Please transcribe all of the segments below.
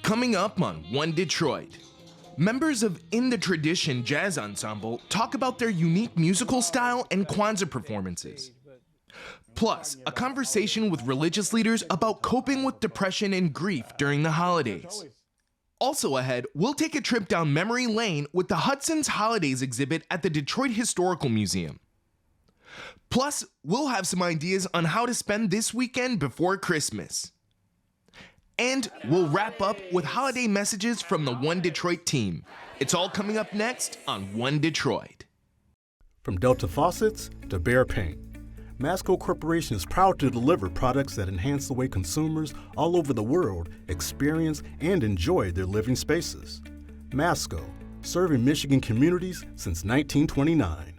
Coming up on One Detroit, members of In the Tradition Jazz Ensemble talk about their unique musical style and Kwanzaa performances. Plus, a conversation with religious leaders about coping with depression and grief during the holidays. Also ahead, we'll take a trip down memory lane with the Hudson's Holidays exhibit at the Detroit Historical Museum. Plus, we'll have some ideas on how to spend this weekend before Christmas. And we'll wrap up with holiday messages from the One Detroit team. It's all coming up next on One Detroit. From Delta Faucets to Behr Paint, Masco Corporation is proud to deliver products that enhance the way consumers all over the world experience and enjoy their living spaces. Masco, serving Michigan communities since 1929.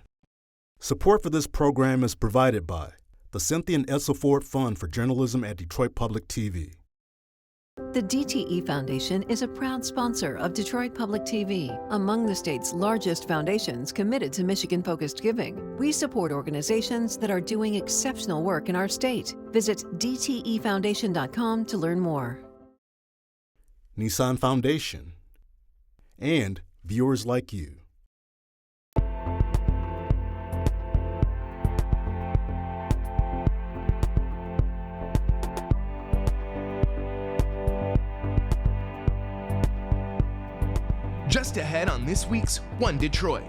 Support for this program is provided by the Cynthia and Essa Ford Fund for Journalism at Detroit Public TV. The DTE Foundation is a proud sponsor of Detroit Public TV, among the state's largest foundations committed to Michigan-focused giving. We support organizations that are doing exceptional work in our state. Visit dtefoundation.com to learn more. Nissan Foundation and viewers like you. Just ahead on this week's One Detroit,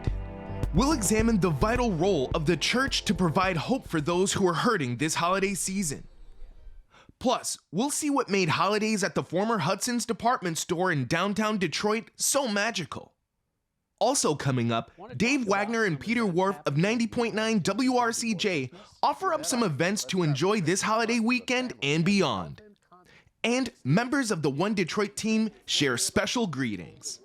we'll examine the vital role of the church to provide hope for those who are hurting this holiday season. Plus, we'll see what made holidays at the former Hudson's department store in downtown Detroit so magical. Also coming up, Dave Wagner and Peter Worf of 90.9 WRCJ offer up some events to enjoy this holiday weekend and beyond. And members of the One Detroit team share special greetings.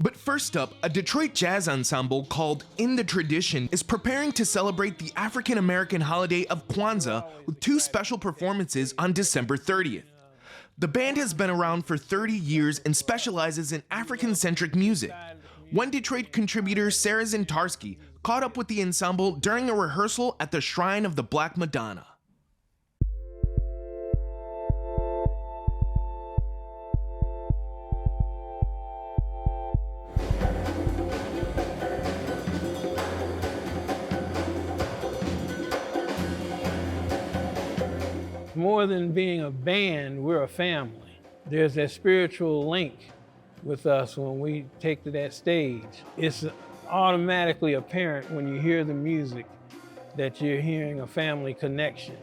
But first up, a Detroit jazz ensemble called In the Tradition is preparing to celebrate the African-American holiday of Kwanzaa with two special performances on December 30th. The band has been around for 30 years and specializes in African-centric music. One Detroit contributor, Sarah Zientarski, caught up with the ensemble during a rehearsal at the shrine of the Black Madonna. More than being a band, we're a family. There's that spiritual link with us when we take to that stage. It's automatically apparent when you hear the music that you're hearing a family connection.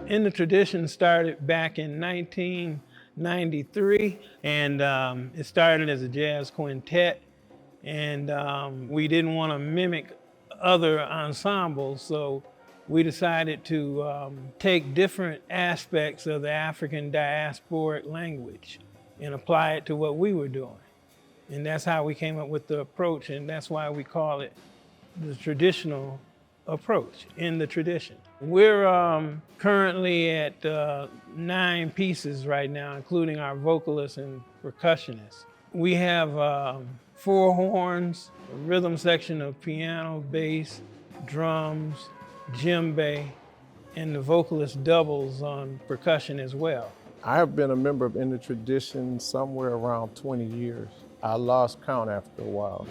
In the Tradition started back in 1993, and it started as a jazz quintet. And we didn't want to mimic other ensembles, so we decided to take different aspects of the African diasporic language and apply it to what we were doing. And that's how we came up with the approach, and that's why we call it the traditional approach, In the Tradition. We're currently at 9 pieces right now, including our vocalists and percussionists. We have 4 horns, a rhythm section of piano, bass, drums, djembe, and the vocalist doubles on percussion as well. I have been a member of In the Tradition somewhere around 20 years. I lost count after a while.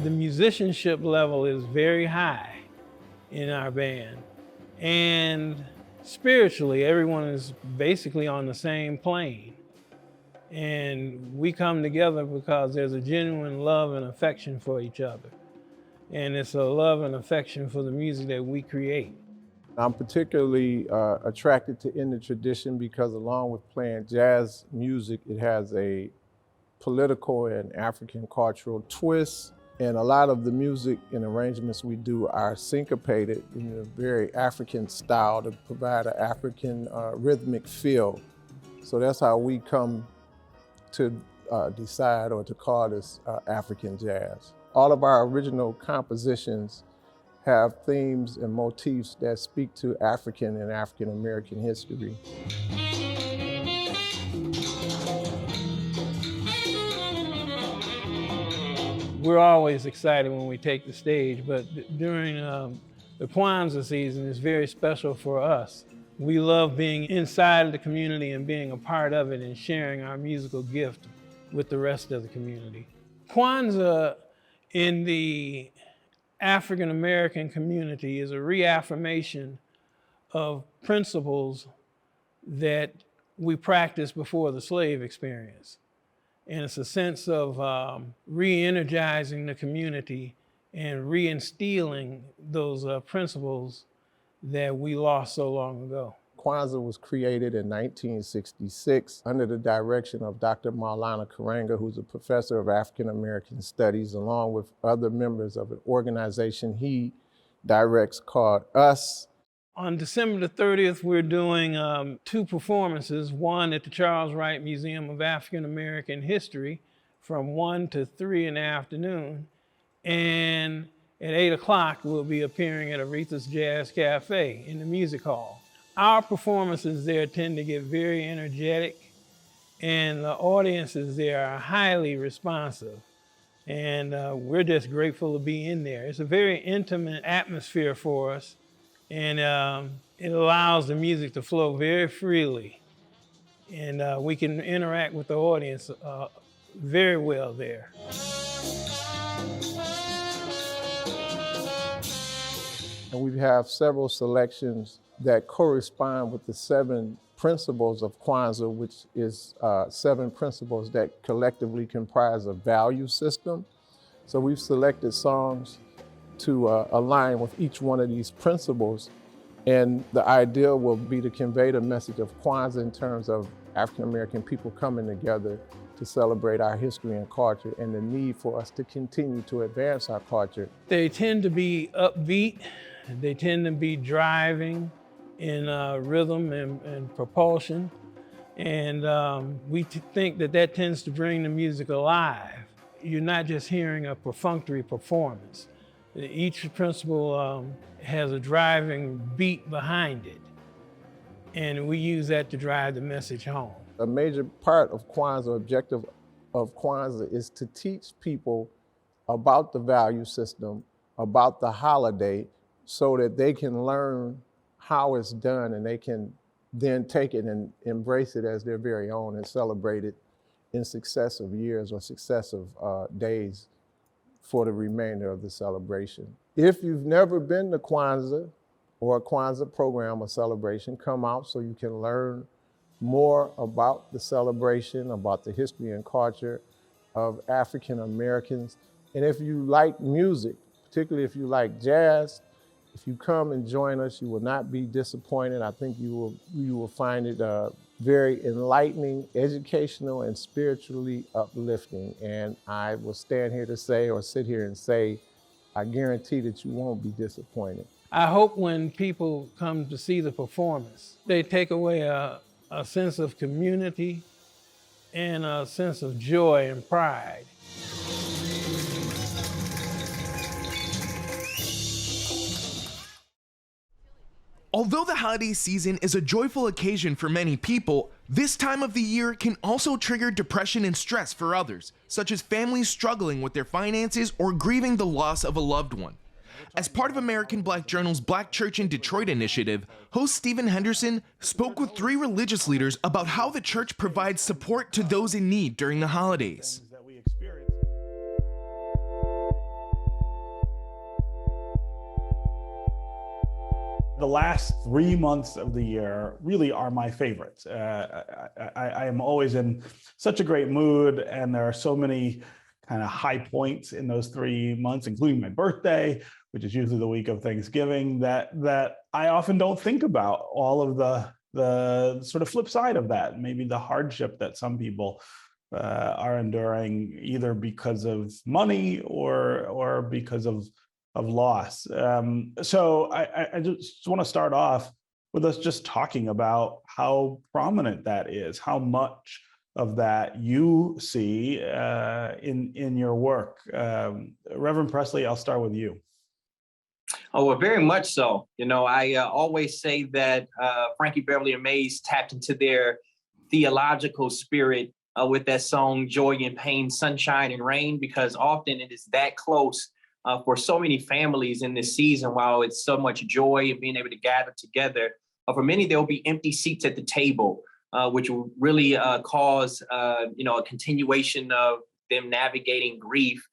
The musicianship level is very high in our band. And spiritually, everyone is basically on the same plane. And we come together because there's a genuine love and affection for each other. And it's a love and affection for the music that we create. I'm particularly attracted to In the Tradition because along with playing jazz music, it has a political and African cultural twist. And a lot of the music and arrangements we do are syncopated in a very African style to provide an African rhythmic feel. So that's how we come to decide or to call this African jazz. All of our original compositions have themes and motifs that speak to African and African American history. We're always excited when we take the stage, but during the Kwanzaa season is very special for us. We love being inside of the community and being a part of it and sharing our musical gift with the rest of the community. Kwanzaa in the African American community is a reaffirmation of principles that we practiced before the slave experience. And it's a sense of re-energizing the community and reinstilling those principles that we lost so long ago. Kwanzaa was created in 1966 under the direction of Dr. Maulana Karenga, who's a professor of African American Studies, along with other members of an organization he directs called US. On December the 30th, we're doing 2 performances, one at the Charles Wright Museum of African American History from 1 to 3 in the afternoon, and at 8 o'clock, we'll be appearing at Aretha's Jazz Cafe in the music hall. Our performances there tend to get very energetic, and the audiences there are highly responsive. And we're just grateful to be in there. It's a very intimate atmosphere for us, and it allows the music to flow very freely. And we can interact with the audience very well there. And we have several selections that correspond with the 7 principles of Kwanzaa, which is 7 principles that collectively comprise a value system. So we've selected songs to align with each one of these principles. And the idea will be to convey the message of Kwanzaa in terms of African American people coming together to celebrate our history and culture and the need for us to continue to advance our culture. They tend to be upbeat. They tend to be driving in rhythm and propulsion. And we think that that tends to bring the music alive. You're not just hearing a perfunctory performance. Each principle has a driving beat behind it. And we use that to drive the message home. A major part of Kwanzaa, objective of Kwanzaa, is to teach people about the value system, about the holiday, so that they can learn how it's done and they can then take it and embrace it as their very own and celebrate it in successive years or successive days for the remainder of the celebration. If you've never been to Kwanzaa or a Kwanzaa program or celebration, come out so you can learn more about the celebration, about the history and culture of African Americans. And if you like music, particularly if you like jazz, if you come and join us, you will not be disappointed. I think you will find it very enlightening, educational, and spiritually uplifting. And I will stand here to say, or sit here and say, I guarantee that you won't be disappointed. I hope when people come to see the performance, they take away a sense of community and a sense of joy and pride. Although the holiday season is a joyful occasion for many people, this time of the year can also trigger depression and stress for others, such as families struggling with their finances or grieving the loss of a loved one. As part of American Black Journal's Black Church in Detroit initiative, host Stephen Henderson spoke with 3 religious leaders about how the church provides support to those in need during the holidays. The last 3 months of the year really are my favorites. I am always in such a great mood, and there are so many kind of high points in those 3 months, including my birthday, which is usually the week of Thanksgiving, that I often don't think about all of the sort of flip side of that, maybe the hardship that some people are enduring, either because of money or because of loss. So I just want to start off with us just talking about how prominent that is, how much of that you see in your work. Reverend Presley, I'll start with you. Oh, well, very much so. You know, I always say that Frankie Beverly and Mays tapped into their theological spirit with that song, Joy and Pain, Sunshine and Rain, because often it is that close for so many families in this season. While it's so much joy and being able to gather together, for many, there will be empty seats at the table, which will really cause, a continuation of them navigating grief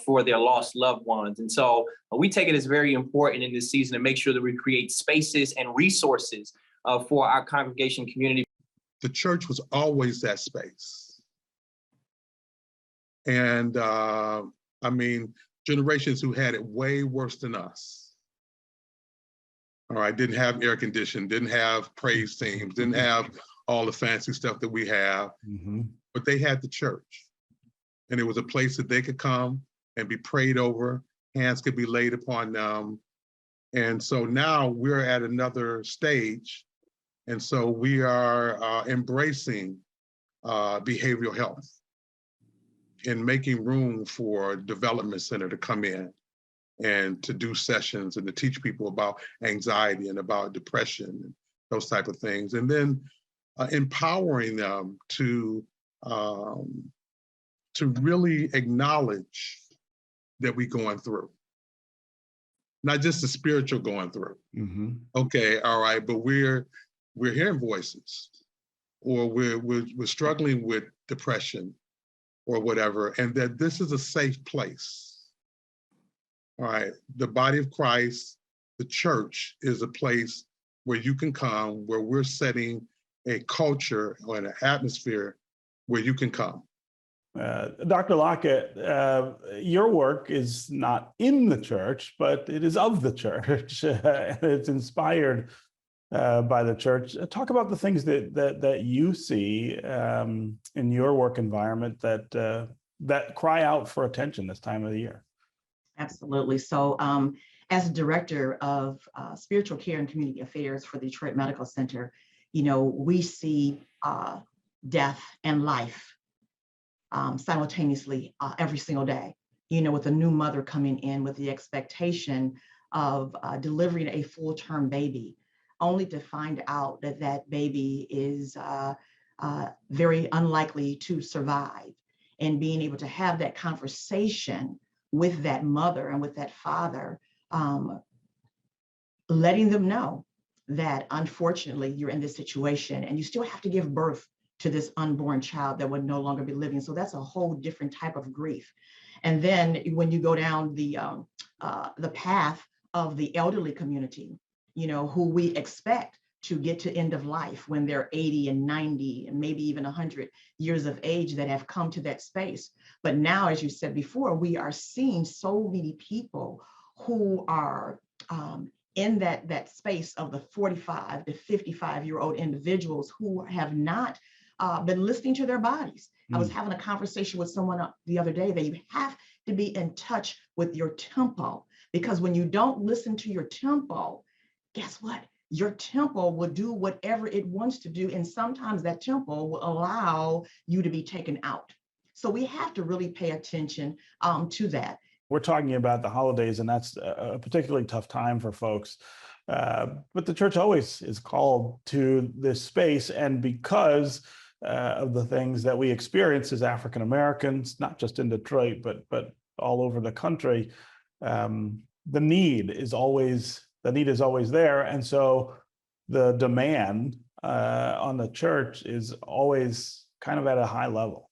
for their lost loved ones. And so we take it as very important in this season to make sure that we create spaces and resources for our congregation community. The church was always that space. And generations who had it way worse than us. All right, didn't have air conditioning, didn't have praise teams, didn't have all the fancy stuff that we have, but they had the church. And it was a place that they could come and be prayed over, hands could be laid upon them. And so now we're at another stage. And so we are embracing behavioral health and making room for development center to come in and to do sessions and to teach people about anxiety and about depression and those type of things. And then empowering them to really acknowledge that we're going through. Not just the spiritual going through. Okay, all right, but we're hearing voices, or we're struggling with depression or whatever, and that this is a safe place. All right, the body of Christ, the church, is a place where you can come, where we're setting a culture or an atmosphere where you can come. Dr. Lockett, your work is not in the church, but it is of the church. It's inspired by the church. Talk about the things that you see in your work environment that cry out for attention this time of the year. Absolutely. So as director of spiritual care and community affairs for the Detroit Medical Center, we see death and life simultaneously every single day, with a new mother coming in with the expectation of delivering a full-term baby, only to find out that that baby is very unlikely to survive. And being able to have that conversation with that mother and with that father, letting them know that unfortunately you're in this situation and you still have to give birth to this unborn child that would no longer be living. So that's a whole different type of grief. And then when you go down the path of the elderly community, who we expect to get to end of life when they're 80 and 90 and maybe even 100 years of age, that have come to that space. But now, as you said before, we are seeing so many people who are in that space of the 45 to 55-year-old individuals who have not been listening to their bodies. I was having a conversation with someone the other day that you have to be in touch with your tempo, because when you don't listen to your tempo, guess what? Your tempo will do whatever it wants to do. And sometimes that tempo will allow you to be taken out. So we have to really pay attention to that. We're talking about the holidays, and that's a particularly tough time for folks. But the church always is called to this space. And because of the things that we experience as African Americans, not just in Detroit, but all over the country, the need is always there. And so the demand on the church is always kind of at a high level.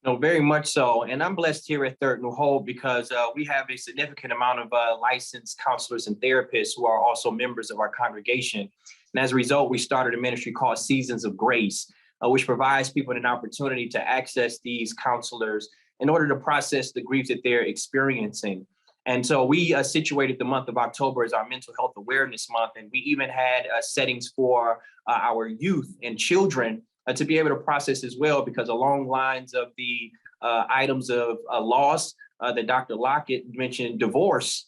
No, very much so. And I'm blessed here at Third New Hope because we have a significant amount of licensed counselors and therapists who are also members of our congregation. And as a result, we started a ministry called Seasons of Grace, which provides people an opportunity to access these counselors in order to process the grief that they're experiencing. And so we situated the month of October as our mental health awareness month. And we even had settings for our youth and children to be able to process as well, because along lines of the items of loss that Dr. Lockett mentioned, divorce,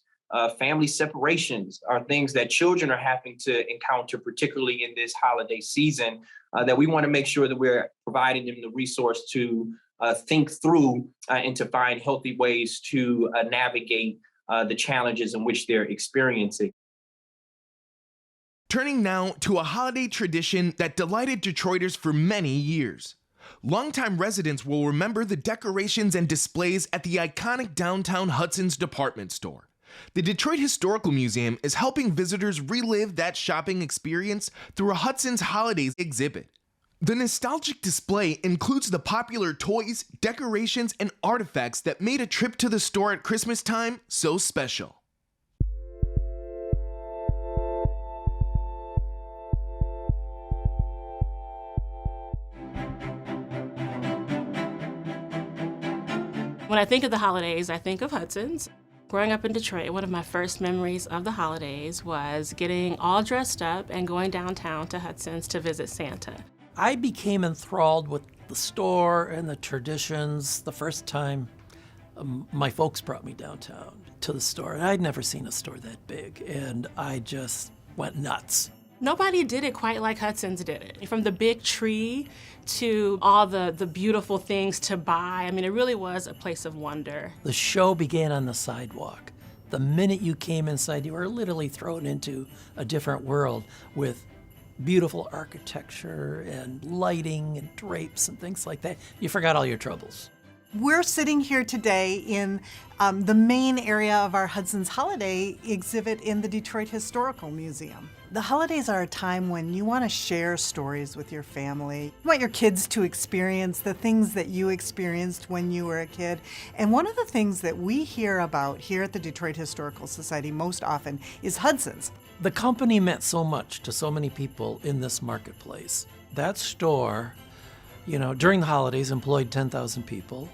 family separations are things that children are having to encounter, particularly in this holiday season, that we want to make sure that we're providing them the resource to think through and to find healthy ways to navigate the challenges in which they're experiencing. Turning now to a holiday tradition that delighted Detroiters for many years. Longtime residents will remember the decorations and displays at the iconic downtown Hudson's department store. The Detroit Historical Museum is helping visitors relive that shopping experience through a Hudson's Holidays exhibit. The nostalgic display includes the popular toys, decorations, and artifacts that made a trip to the store at Christmas time so special. When I think of the holidays, I think of Hudson's. Growing up in Detroit, one of my first memories of the holidays was getting all dressed up and going downtown to Hudson's to visit Santa. I became enthralled with the store and the traditions the first time my folks brought me downtown to the store. And I'd never seen a store that big, and I just went nuts. Nobody did it quite like Hudson's did it. From the big tree to all the beautiful things to buy. I mean, it really was a place of wonder. The show began on the sidewalk. The minute you came inside, you were literally thrown into a different world with beautiful architecture and lighting and drapes and things like that. You forgot all your troubles. We're sitting here today in the main area of our Hudson's Holiday exhibit in the Detroit Historical Museum. The holidays are a time when you want to share stories with your family. You want your kids to experience the things that you experienced when you were a kid. And one of the things that we hear about here at the Detroit Historical Society most often is Hudson's. The company meant so much to so many people in this marketplace. That store, during the holidays employed 10,000 people.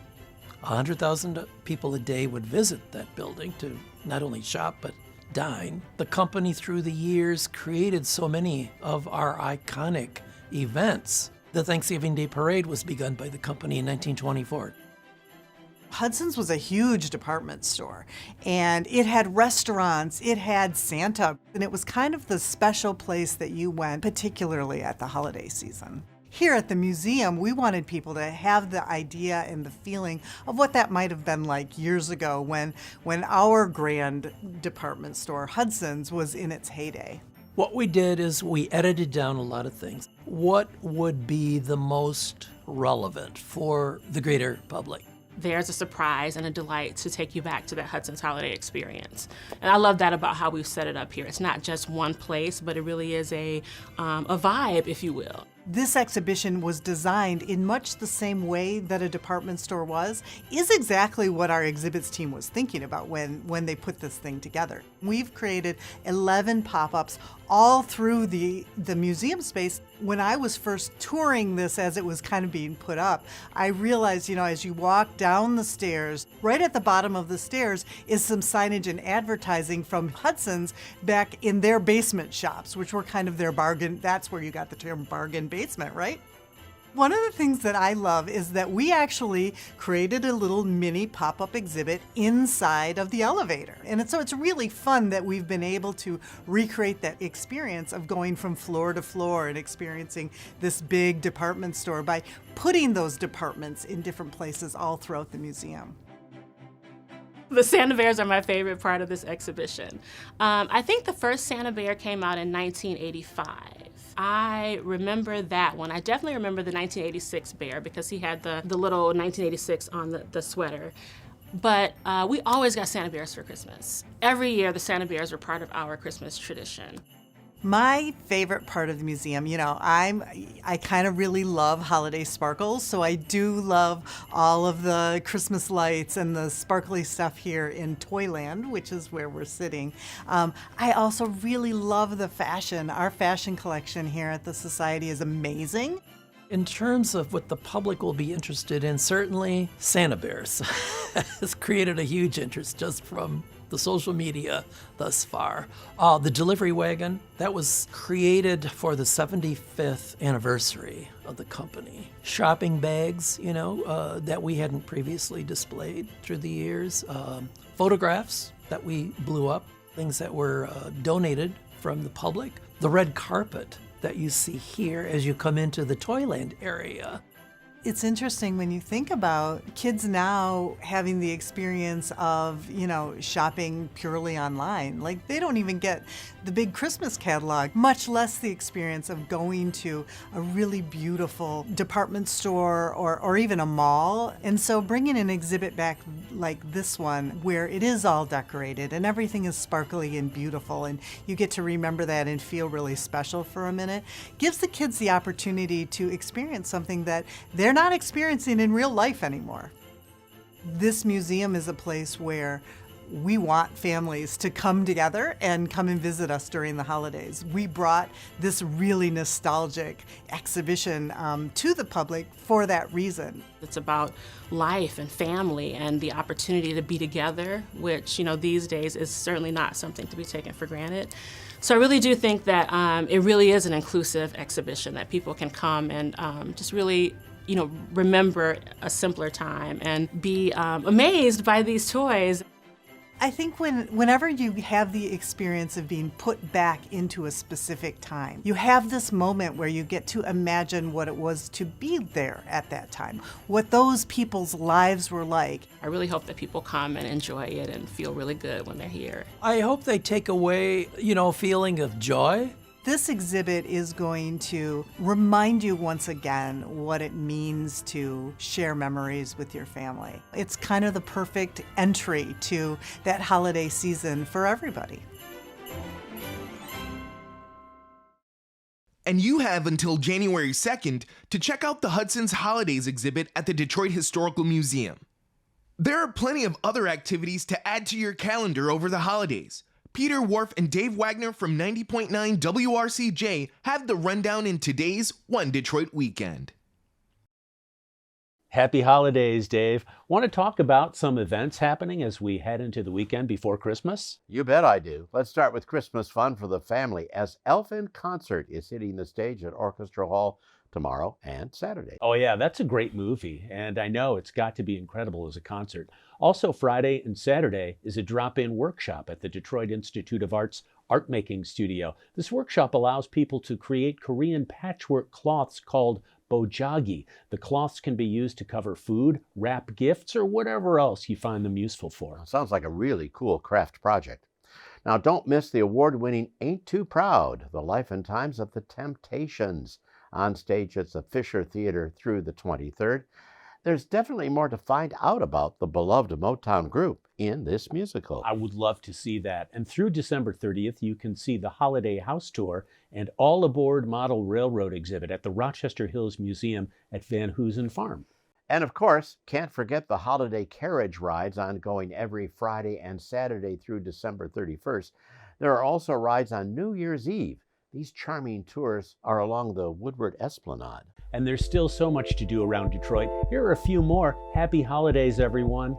100,000 people a day would visit that building to not only shop, but dine. The company through the years created so many of our iconic events. The Thanksgiving Day Parade was begun by the company in 1924. Hudson's was a huge department store, and it had restaurants, it had Santa, and it was kind of the special place that you went, particularly at the holiday season. Here at the museum, we wanted people to have the idea and the feeling of what that might have been like years ago when our grand department store, Hudson's, was in its heyday. What we did is we edited down a lot of things. What would be the most relevant for the greater public? There's a surprise and a delight to take you back to that Hudson's holiday experience. And I love that about how we've set it up here. It's not just one place, but it really is a vibe, if you will. This exhibition was designed in much the same way that a department store is exactly what our exhibits team was thinking about when they put this thing together. We've created 11 pop-ups all through the museum space. When I was first touring this as it was kind of being put up, I realized, as you walk down the stairs, right at the bottom of the stairs is some signage and advertising from Hudson's back in their basement shops, which were kind of their bargain. That's where you got the term bargain basement, right? One of the things that I love is that we actually created a little mini pop-up exhibit inside of the elevator. And so it's really fun that we've been able to recreate that experience of going from floor to floor and experiencing this big department store by putting those departments in different places all throughout the museum. The Santa Bears are my favorite part of this exhibition. I think the first Santa Bear came out in 1985. I remember that one. I definitely remember the 1986 bear because he had the little 1986 on the sweater. But we always got Santa Bears for Christmas. Every year, the Santa Bears were part of our Christmas tradition. My favorite part of the museum, I kind of really love holiday sparkles, so I do love all of the Christmas lights and the sparkly stuff here in Toyland, which is where we're sitting. I also really love the fashion. Our fashion collection here at the Society is amazing. In terms of what the public will be interested in, certainly Santa Bears has created a huge interest just from the social media thus far. The delivery wagon, that was created for the 75th anniversary of the company. Shopping bags, that we hadn't previously displayed through the years. Photographs that we blew up, things that were donated from the public. The red carpet that you see here as you come into the Toyland area. It's interesting when you think about kids now having the experience of, shopping purely online. Like, they don't even get the big Christmas catalog, much less the experience of going to a really beautiful department store or even a mall. And so bringing an exhibit back like this one, where it is all decorated and everything is sparkly and beautiful, and you get to remember that and feel really special for a minute, gives the kids the opportunity to experience something that they're not experiencing in real life anymore. This museum is a place where we want families to come together and come and visit us during the holidays. We brought this really nostalgic exhibition to the public for that reason. It's about life and family and the opportunity to be together, which, these days is certainly not something to be taken for granted. So I really do think that it really is an inclusive exhibition, that people can come and just really remember a simpler time and be amazed by these toys. I think whenever you have the experience of being put back into a specific time, you have this moment where you get to imagine what it was to be there at that time, what those people's lives were like. I really hope that people come and enjoy it and feel really good when they're here. I hope they take away, a feeling of joy. This exhibit is going to remind you once again what it means to share memories with your family. It's kind of the perfect entry to that holiday season for everybody. And you have until January 2nd to check out the Hudson's Holidays exhibit at the Detroit Historical Museum. There are plenty of other activities to add to your calendar over the holidays. Peter Wharf and Dave Wagner from 90.9 WRCJ have the rundown in today's One Detroit Weekend. Happy holidays, Dave. Want to talk about some events happening as we head into the weekend before Christmas? You bet I do. Let's start with Christmas fun for the family as Elf in Concert is hitting the stage at Orchestra Hall tomorrow and Saturday. Oh yeah, that's a great movie, and I know it's got to be incredible as a concert. Also Friday and Saturday is a drop-in workshop at the Detroit Institute of Art's art making studio. This workshop allows people to create Korean patchwork cloths called bojagi. The cloths can be used to cover food, wrap gifts, or whatever else you find them useful for. Sounds like a really cool craft project. Now don't miss the award-winning Ain't Too Proud, The Life and Times of the Temptations. On stage at the Fisher Theater through the 23rd. There's definitely more to find out about the beloved Motown group in this musical. I would love to see that. And through December 30th, you can see the Holiday House Tour and All Aboard Model Railroad exhibit at the Rochester Hills Museum at Van Hoosen Farm. And of course, can't forget the holiday carriage rides ongoing every Friday and Saturday through December 31st. There are also rides on New Year's Eve. These charming tours are along the Woodward Esplanade. And there's still so much to do around Detroit. Here are a few more. Happy holidays, everyone.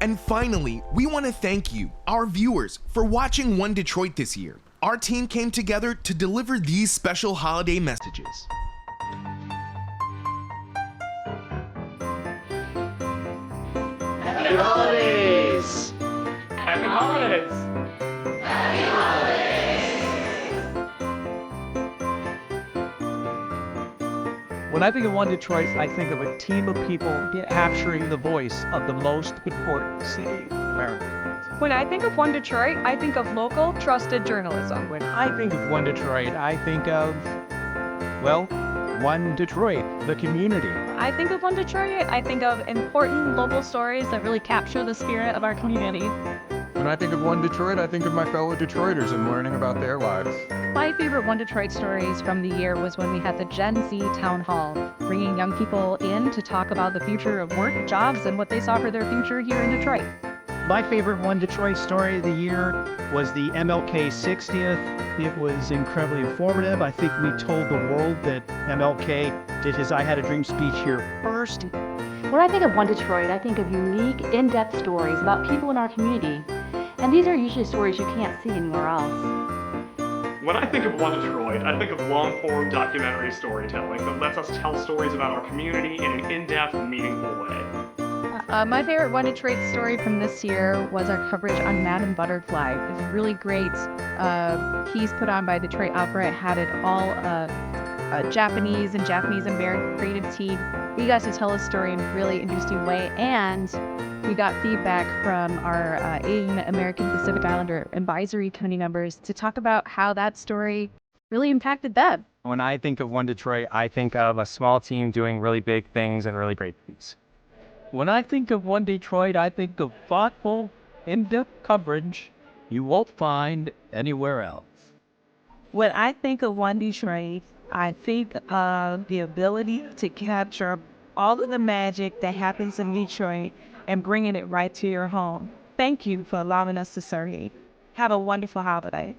And finally, we want to thank you, our viewers, for watching One Detroit this year. Our team came together to deliver these special holiday messages. Happy holidays! Happy holidays! Happy holidays! When I think of One Detroit, I think of a team of people capturing the voice of the most important city in America. When I think of One Detroit, I think of local, trusted journalism. When I think of One Detroit, I think of, well, One Detroit, the community. I think of One Detroit, I think of important local stories that really capture the spirit of our community. When I think of One Detroit, I think of my fellow Detroiters and learning about their lives. My favorite One Detroit stories from the year was when we had the Gen Z Town Hall, bringing young people in to talk about the future of work, jobs, and what they saw for their future here in Detroit. My favorite One Detroit story of the year was the MLK 60th. It was incredibly informative. I think we told the world that MLK did his I Had a Dream speech here first. When I think of One Detroit, I think of unique, in-depth stories about people in our community. And these are usually stories you can't see anywhere else. When I think of One Detroit, I think of long-form documentary storytelling that lets us tell stories about our community in an in-depth, meaningful way. My favorite One Detroit story from this year was our coverage on Madame Butterfly. It was a really great piece put on by Detroit Opera. It had it all Japanese American creative team. We got to tell a story in a really interesting way, and we got feedback from our Asian American Pacific Islander advisory committee members to talk about how that story really impacted them. When I think of One Detroit, I think of a small team doing really big things and really great things. When I think of One Detroit, I think of thoughtful, in-depth coverage you won't find anywhere else. When I think of One Detroit, I think of the ability to capture all of the magic that happens in Detroit and bringing it right to your home. Thank you for allowing us to serve you. Have a wonderful holiday.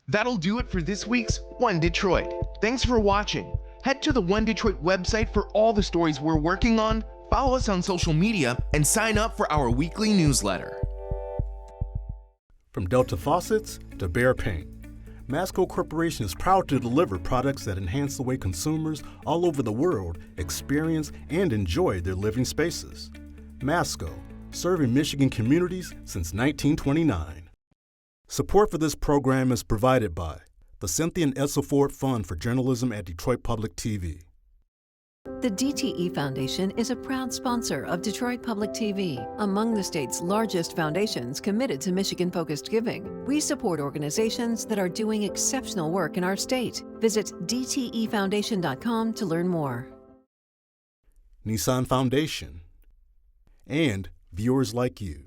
That'll do it for this week's One Detroit. Thanks for watching. Head to the One Detroit website for all the stories we're working on, follow us on social media, and sign up for our weekly newsletter. From Delta Faucets to Behr Paint, Masco Corporation is proud to deliver products that enhance the way consumers all over the world experience and enjoy their living spaces. Masco, serving Michigan communities since 1929. Support for this program is provided by the Cynthia and Edsel Ford Fund for Journalism at Detroit Public TV. The DTE Foundation is a proud sponsor of Detroit Public TV, among the state's largest foundations committed to Michigan-focused giving. We support organizations that are doing exceptional work in our state. Visit dtefoundation.com to learn more. Nissan Foundation and viewers like you.